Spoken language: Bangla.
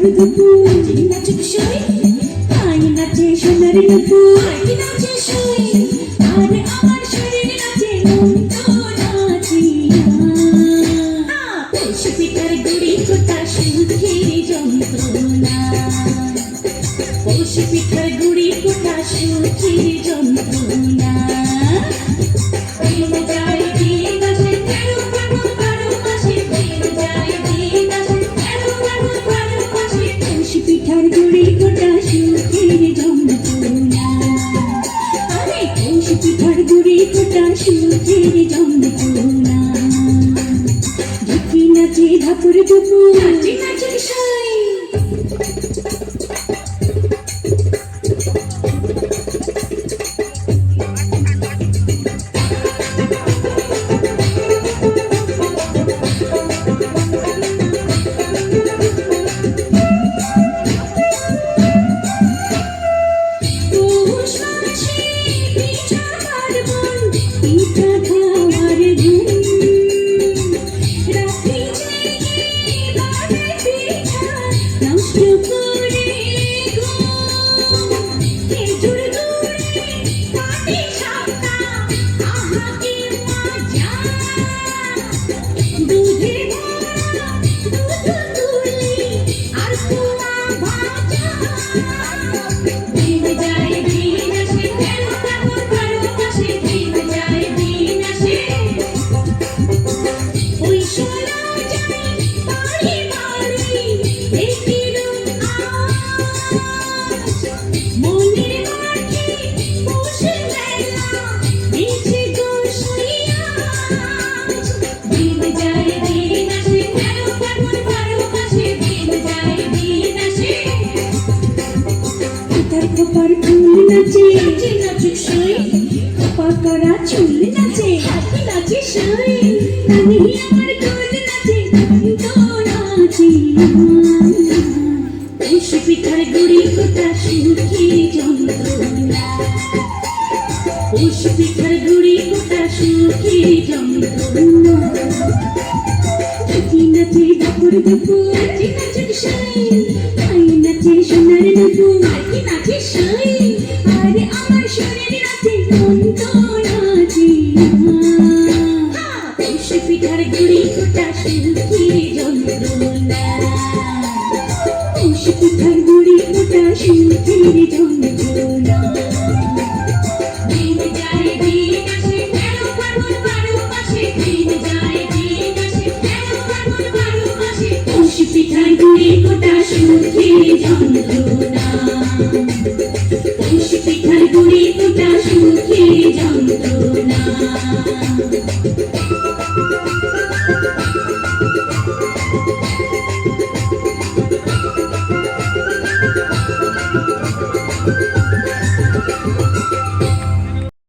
ধাপুর দুপুর নাচে সই আই নাচে সোনার নুপুর নাচে সই আরে আমার শরীর নাচে মন তো নাচি পৌষ পিঠার গুড়ি কোটা সুখের যন্ত্রণা পৌষ পিঠার গুড়ি কোটা সুখের যন্ত্রণা পিঠার গুড়ি কোটা সুখের যন্ত্রণা আরে পৌষ পিঠার গুড়ি কোটা সুখের যন্ত্রণা ঢুকি নাচে ধাপুর দুপুর নাচে নাচে সই খোপার ফুল নাচে নাচে সই খোপা করা চুল নাচে হাতি নাচে সই আমি আমার গোল নাচে তো নাচি পৌষ পিঠার গুড়ি কোটা সুখের যন্ত্রণা পৌষ পিঠার গুড়ি কোটা সুখের যন্ত্রণা ঢুকি নাচে ধাপুর দুপুর নাচে নাচে সই আই নাচে সোনার নুপুর নাচে সই আরে আমার শরীর নাচে মন তো নাচি পৌষ পিঠার গুড়ি কোটা সুখের যন্ত্রণা পৌষ পিঠার গুড়ি কোটা সুখের যন্ত্রণা দিন যায় দিন আসে তেরো পার্বণ 12 মাসে দিন যায় দিন আসে 13 পার্বণ 12 মাসে পৌষ পিঠার গুড়ি কোটা সুখের যন্ত্রণা